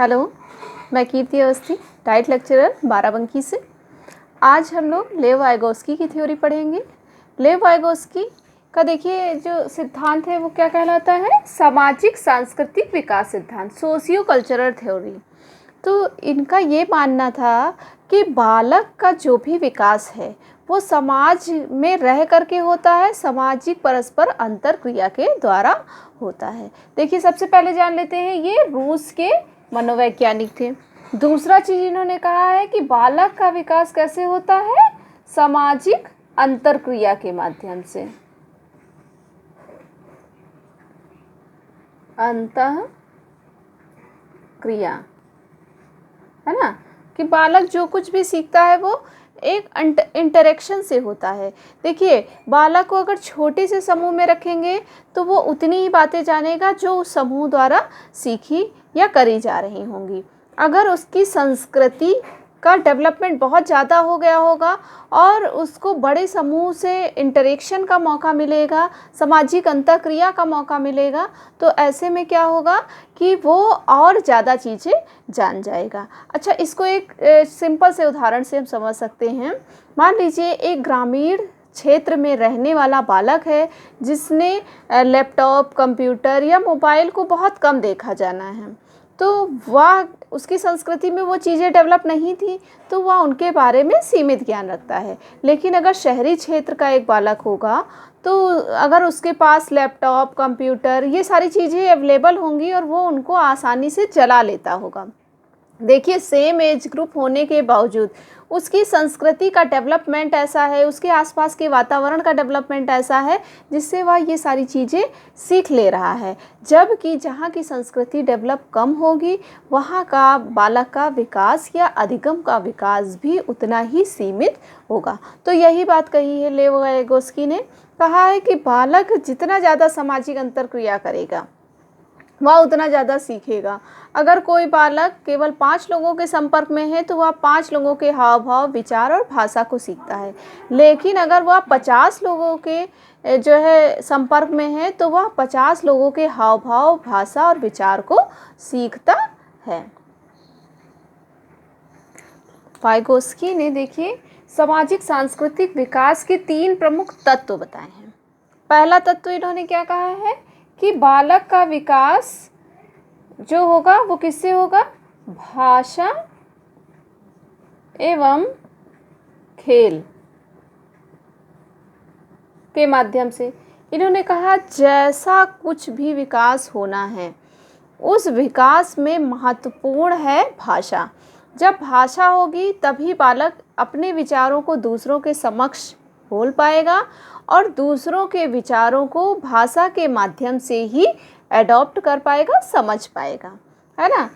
Hello, मैं कीर्ति Awasthi, diet lecturer Barabanki से। आज हम लोग लेव वाइगोस्की की थ्योरी पढ़ेंगे। लेव वाइगोस्की का देखिए जो सिद्धांत है वो क्या कहलाता है, सामाजिक सांस्कृतिक विकास सिद्धांत, सोशियो कल्चरल थ्योरी। तो इनका ये मानना था कि बालक का जो भी विकास है वो समाज में रह करके होता है, सामाजिक परस्पर अंतर क्रिया के द्वारा होता है। देखिए सबसे पहले जान लेते हैं, ये रूस के मनोवैज्ञानिक थे। दूसरा चीज इन्होंने कहा है कि बालक का विकास कैसे होता है, सामाजिक अंतर क्रिया के माध्यम से, अंतः क्रिया, है ना, कि बालक जो कुछ भी सीखता है वो एक इंटरेक्शन से होता है। देखिए बालक को अगर छोटे से समूह में रखेंगे तो वो उतनी ही बातें जानेगा जो उस समूह द्वारा सीखी या करी जा रही होंगी। अगर उसकी संस्कृति का डेवलपमेंट बहुत ज़्यादा हो गया होगा और उसको बड़े समूह से इंटरेक्शन का मौका मिलेगा, सामाजिक अंतःक्रिया का मौका मिलेगा, तो ऐसे में क्या होगा कि वो और ज़्यादा चीज़ें जान जाएगा। अच्छा, इसको एक सिंपल से उदाहरण से हम समझ सकते हैं। मान लीजिए एक ग्रामीण क्षेत्र में रहने वाला बालक है जिसने लैपटॉप, कंप्यूटर या मोबाइल को बहुत कम देखा जाना है, तो वह उसकी संस्कृति में वो चीज़ें डेवलप नहीं थी, तो वह उनके बारे में सीमित ज्ञान रखता है। लेकिन अगर शहरी क्षेत्र का एक बालक होगा तो अगर उसके पास लैपटॉप, कंप्यूटर, ये सारी चीज़ें अवेलेबल होंगी और वो उनको आसानी से चला लेता होगा। देखिए सेम एज ग्रुप होने के बावजूद उसकी संस्कृति का डेवलपमेंट ऐसा है, उसके आसपास के वातावरण का डेवलपमेंट ऐसा है जिससे वह ये सारी चीज़ें सीख ले रहा है। जबकि जहाँ की संस्कृति डेवलप कम होगी वहाँ का बालक का विकास या अधिगम का विकास भी उतना ही सीमित होगा। तो यही बात कही है लेव वाइगोस्की ने, कहा है कि बालक जितना ज़्यादा सामाजिक अंतर्क्रिया करेगा वह उतना ज़्यादा सीखेगा। अगर कोई बालक केवल 5 लोगों के संपर्क में है तो वह 5 लोगों के हाव भाव, विचार और भाषा को सीखता है। लेकिन अगर वह 50 लोगों के जो है संपर्क में है तो वह 50 लोगों के हाव भाव, भाषा और विचार को सीखता है। वाइगोस्की ने देखिए सामाजिक सांस्कृतिक विकास के 3 प्रमुख तत्व बताए हैं। पहला तत्व इन्होंने क्या कहा है कि बालक का विकास जो होगा वो किससे होगा, भाषा एवं खेल के माध्यम से। इन्होंने कहा जैसा कुछ भी विकास होना है उस विकास में महत्वपूर्ण है भाषा। जब भाषा होगी तभी बालक अपने विचारों को दूसरों के समक्ष बोल पाएगा और दूसरों के विचारों को भाषा के माध्यम से ही एडॉप्ट कर पाएगा, समझ पाएगा, है ना।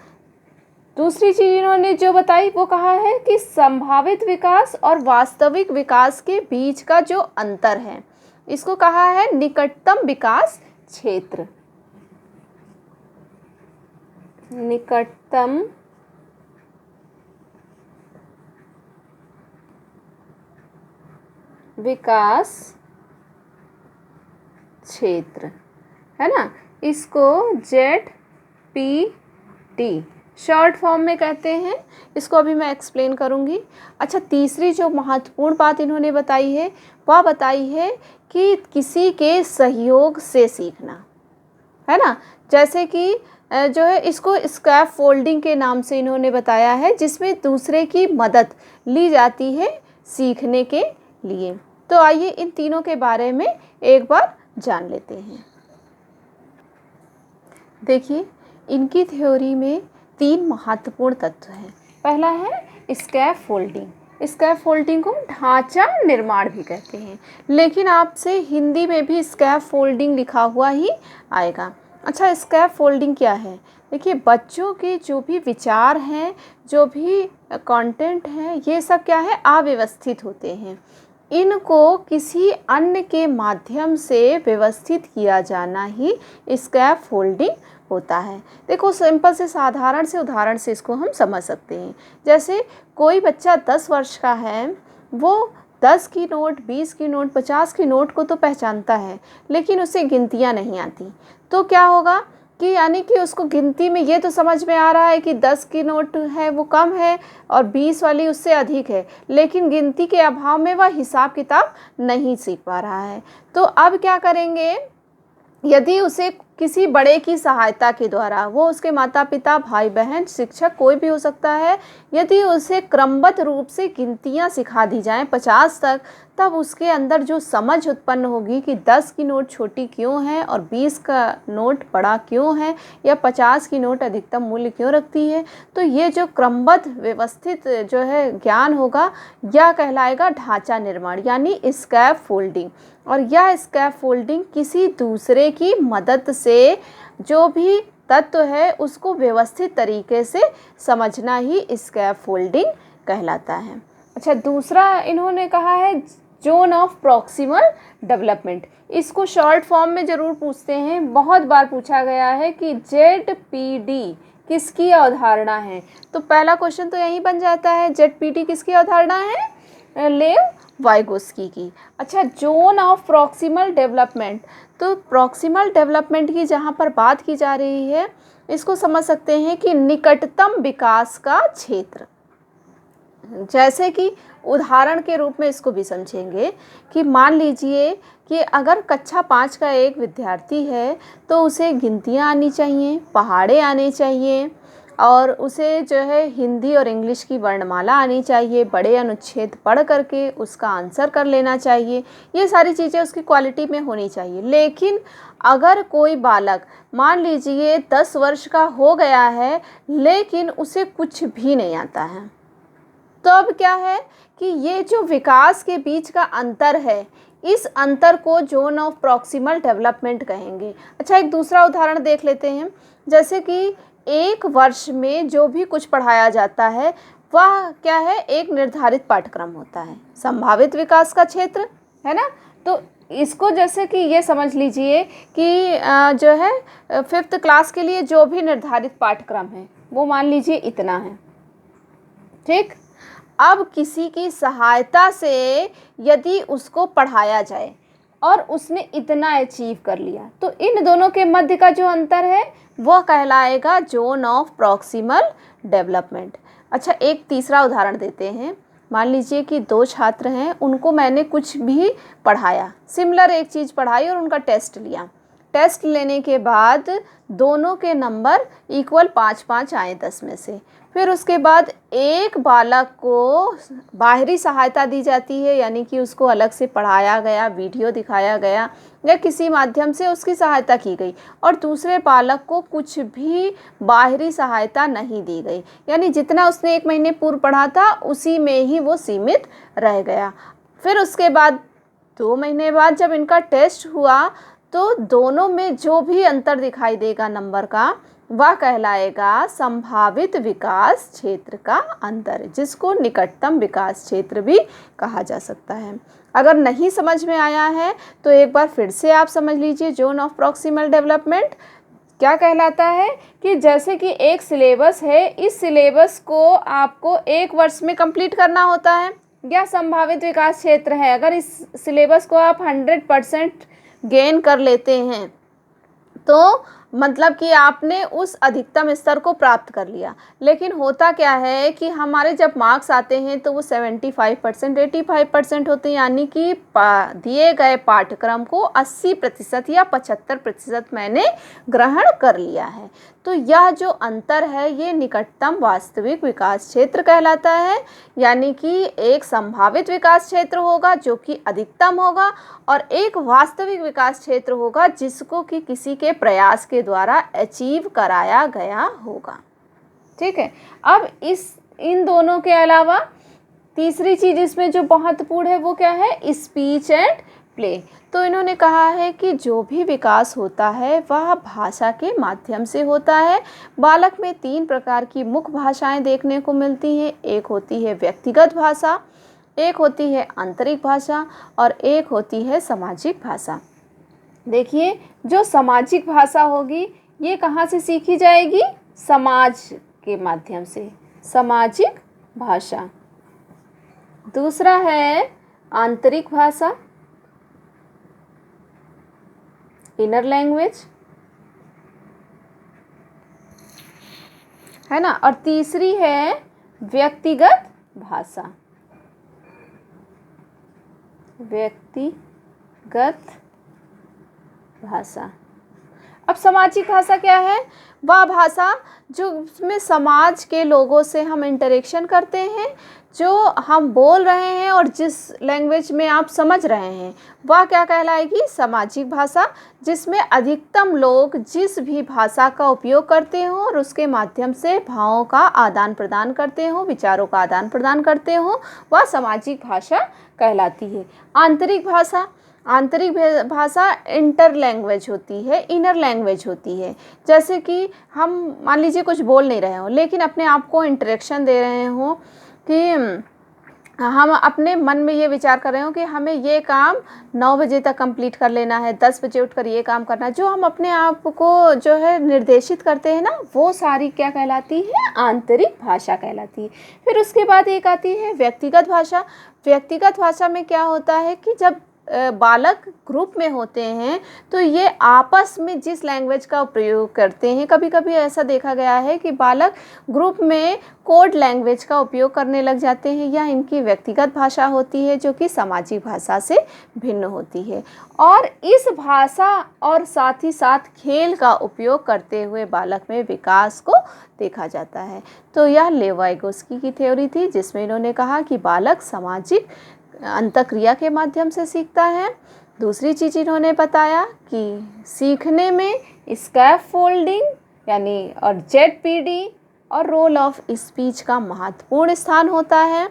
दूसरी चीज़ इन्होंने जो बताई वो कहा है कि संभावित विकास और वास्तविक विकास के बीच का जो अंतर है इसको कहा है निकटतम विकास क्षेत्र। निकटतम विकास क्षेत्र, है ना, इसको ZPT शॉर्ट फॉर्म में कहते हैं। इसको अभी मैं एक्सप्लेन करूँगी। अच्छा, तीसरी जो महत्वपूर्ण बात इन्होंने बताई है वह बताई है कि किसी के सहयोग से सीखना, है ना। जैसे कि जो है इसको स्कैफ फोल्डिंग के नाम से इन्होंने बताया है, जिसमें दूसरे की मदद ली जाती है सीखने के लिए। तो आइए इन तीनों के बारे में एक बार जान लेते हैं। देखिए इनकी थ्योरी में 3 महत्वपूर्ण तत्व हैं। पहला है स्कैफ फोल्डिंग। स्कैफ फोल्डिंग को ढांचा निर्माण भी कहते हैं, लेकिन आपसे हिंदी में भी स्कैफ फोल्डिंग लिखा हुआ ही आएगा। अच्छा, स्कैफ फोल्डिंग क्या है? देखिए बच्चों के जो भी विचार हैं, जो भी कंटेंट हैं, ये सब क्या है, अव्यवस्थित होते हैं। इनको किसी अन्य के माध्यम से व्यवस्थित किया जाना ही स्कैफ फोल्डिंग होता है। देखो सिंपल से साधारण से उदाहरण से इसको हम समझ सकते हैं। जैसे कोई बच्चा 10 वर्ष का है, वो 10 की नोट, 20 की नोट, 50 की नोट को तो पहचानता है, लेकिन उसे गिनतियाँ नहीं आती। तो क्या होगा कि यानी कि उसको गिनती में ये तो समझ में आ रहा है कि 10 की नोट है वो कम है और 20 वाली उससे अधिक है, लेकिन गिनती के अभाव में वह हिसाब किताब नहीं सीख पा रहा है। तो अब क्या करेंगे, यदि उसे किसी बड़े की सहायता के द्वारा, वो उसके माता पिता, भाई बहन, शिक्षक कोई भी हो सकता है, यदि उसे क्रमबद्ध रूप से गिनतियाँ सिखा दी जाएं 50 तक, तब उसके अंदर जो समझ उत्पन्न होगी कि 10 की नोट छोटी क्यों है और 20 का नोट बड़ा क्यों है, या 50 की नोट अधिकतम मूल्य क्यों रखती है, तो ये जो क्रमबद्ध व्यवस्थित जो है ज्ञान होगा, यह कहलाएगा ढांचा निर्माण, यानी स्कैफ फोल्डिंग। और यह स्कैफ फोल्डिंग किसी दूसरे की मदद से जो भी तत्व है उसको व्यवस्थित तरीके से समझना ही स्कैफ फोल्डिंग कहलाता है। अच्छा, दूसरा इन्होंने कहा है जोन ऑफ प्रॉक्सिमल डेवलपमेंट। इसको शॉर्ट फॉर्म में ज़रूर पूछते हैं, बहुत बार पूछा गया है कि ZPD किसकी अवधारणा है। तो पहला क्वेश्चन तो यही बन जाता है, ZPD किसकी अवधारणा है, लेव वाइगोस्की की। अच्छा, जोन ऑफ प्रॉक्सिमल डेवलपमेंट, तो प्रॉक्सिमल डेवलपमेंट की जहाँ पर बात की जा रही है, इसको समझ सकते हैं कि निकटतम विकास का क्षेत्र। जैसे कि उदाहरण के रूप में इसको भी समझेंगे कि मान लीजिए कि अगर कक्षा 5 का एक विद्यार्थी है तो उसे गिनतियाँ आनी चाहिए, पहाड़े आने चाहिए, और उसे जो है हिंदी और इंग्लिश की वर्णमाला आनी चाहिए, बड़े अनुच्छेद पढ़ करके उसका आंसर कर लेना चाहिए, ये सारी चीज़ें उसकी क्वालिटी में होनी चाहिए। लेकिन अगर कोई बालक मान लीजिए 10 वर्ष का हो गया है लेकिन उसे कुछ भी नहीं आता है, तो अब क्या है कि ये जो विकास के बीच का अंतर है, इस अंतर को जोन ऑफ प्रॉक्सिमल डेवलपमेंट कहेंगे। अच्छा, एक दूसरा उदाहरण देख लेते हैं। जैसे कि एक वर्ष में जो भी कुछ पढ़ाया जाता है वह क्या है, एक निर्धारित पाठ्यक्रम होता है, संभावित विकास का क्षेत्र, है ना। तो इसको जैसे कि ये समझ लीजिए कि जो है 5th क्लास के लिए जो भी निर्धारित पाठ्यक्रम है वो मान लीजिए इतना है, ठीक। अब किसी की सहायता से यदि उसको पढ़ाया जाए और उसने इतना अचीव कर लिया, तो इन दोनों के मध्य का जो अंतर है वह कहलाएगा जोन ऑफ प्रॉक्सिमल डेवलपमेंट। अच्छा, एक तीसरा उदाहरण देते हैं। मान लीजिए कि 2 छात्र हैं, उनको मैंने कुछ भी पढ़ाया, सिमिलर एक चीज़ पढ़ाई और उनका टेस्ट लिया। टेस्ट लेने के बाद दोनों के नंबर इक्वल 5-5 आए 10 में से। फिर उसके बाद एक बालक को बाहरी सहायता दी जाती है, यानी कि उसको अलग से पढ़ाया गया, वीडियो दिखाया गया या किसी माध्यम से उसकी सहायता की गई, और दूसरे बालक को कुछ भी बाहरी सहायता नहीं दी गई, यानी जितना उसने 1 महीने पूर्व पढ़ा था उसी में ही वो सीमित रह गया। फिर उसके बाद 2 महीने बाद जब इनका टेस्ट हुआ तो दोनों में जो भी अंतर दिखाई देगा नंबर का, वह कहलाएगा संभावित विकास क्षेत्र का अंतर, जिसको निकटतम विकास क्षेत्र भी कहा जा सकता है। अगर नहीं समझ में आया है तो एक बार फिर से आप समझ लीजिए, जोन ऑफ प्रॉक्सिमल डेवलपमेंट क्या कहलाता है कि जैसे कि एक सिलेबस है, इस सिलेबस को आपको 1 वर्ष में कंप्लीट करना होता है, या संभावित विकास क्षेत्र है। अगर इस सिलेबस को आप 100% गेन कर लेते हैं तो मतलब कि आपने उस अधिकतम स्तर को प्राप्त कर लिया। लेकिन होता क्या है कि हमारे जब मार्क्स आते हैं तो वो 75%, 85% होते हैं, यानी कि दिए गए पाठ्यक्रम को 80% या 75% मैंने ग्रहण कर लिया है। तो यह जो अंतर है ये निकटतम वास्तविक विकास क्षेत्र कहलाता है, यानी कि एक संभावित विकास क्षेत्र होगा जो कि अधिकतम होगा, और एक वास्तविक विकास क्षेत्र होगा जिसको कि किसी के प्रयास के द्वारा अचीव कराया गया होगा, ठीक है। अब इन दोनों के अलावा तीसरी चीज़ इसमें जो महत्वपूर्ण है वो क्या है, स्पीच एंड प्ले। तो इन्होंने कहा है कि जो भी विकास होता है वह भाषा के माध्यम से होता है। बालक में 3 प्रकार की मुख्य भाषाएं देखने को मिलती हैं। एक होती है व्यक्तिगत भाषा, एक होती है आंतरिक भाषा, और एक होती है सामाजिक भाषा। देखिए, जो सामाजिक भाषा होगी ये कहाँ से सीखी जाएगी, समाज के माध्यम से, सामाजिक भाषा। दूसरा है आंतरिक भाषा, इनर लैंग्वेज, है ना। और तीसरी है व्यक्तिगत भाषा। व्यक्तिगत भाषा। अब सामाजिक भाषा क्या है? वह भाषा जो उसमें समाज के लोगों से हम इंटरेक्शन करते हैं, जो हम बोल रहे हैं और जिस लैंग्वेज में आप समझ रहे हैं, वह क्या कहलाएगी? सामाजिक भाषा। जिसमें अधिकतम लोग जिस भी भाषा का उपयोग करते हों और उसके माध्यम से भावों का आदान प्रदान करते हों, विचारों का आदान प्रदान करते हों, वह सामाजिक भाषा कहलाती है। आंतरिक भाषा। आंतरिक भाषा इंटर लैंग्वेज होती है, इनर लैंग्वेज होती है। जैसे कि हम मान लीजिए कुछ बोल नहीं रहे हों, लेकिन अपने आप को इंटरेक्शन दे रहे हों कि हम अपने मन में ये विचार कर रहे हो कि हमें ये काम 9 बजे तक कंप्लीट कर लेना है, 10 बजे उठकर ये काम करना है, जो हम अपने आप को जो है निर्देशित करते हैं ना, वो सारी क्या कहलाती है? आंतरिक भाषा कहलाती है। फिर उसके बाद एक आती है व्यक्तिगत भाषा। व्यक्तिगत भाषा में क्या होता है कि जब बालक ग्रुप में होते हैं तो ये आपस में जिस लैंग्वेज का प्रयोग करते हैं, कभी कभी ऐसा देखा गया है कि बालक ग्रुप में कोड लैंग्वेज का उपयोग करने लग जाते हैं, या इनकी व्यक्तिगत भाषा होती है जो कि सामाजिक भाषा से भिन्न होती है। और इस भाषा और साथ ही साथ खेल का उपयोग करते हुए बालक में विकास को देखा जाता है। तो यह लेव वाइगोत्स्की की थ्योरी थी, जिसमें इन्होंने कहा कि बालक सामाजिक अंतःक्रिया के माध्यम से सीखता है। दूसरी चीज़ इन्होंने बताया कि सीखने में स्कैफोल्डिंग यानी और ZPD और रोल ऑफ स्पीच का महत्वपूर्ण स्थान होता है।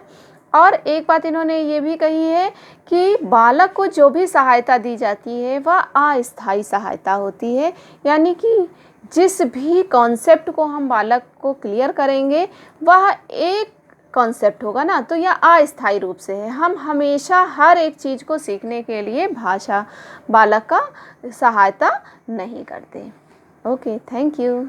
और एक बात इन्होंने ये भी कही है कि बालक को जो भी सहायता दी जाती है वह अस्थायी सहायता होती है, यानी कि जिस भी कॉन्सेप्ट को हम बालक को क्लियर करेंगे वह एक कॉन्सेप्ट होगा ना, तो यह अस्थायी रूप से है। हम हमेशा हर एक चीज़ को सीखने के लिए भाषा बालक का सहायता नहीं करते। Okay, thank you.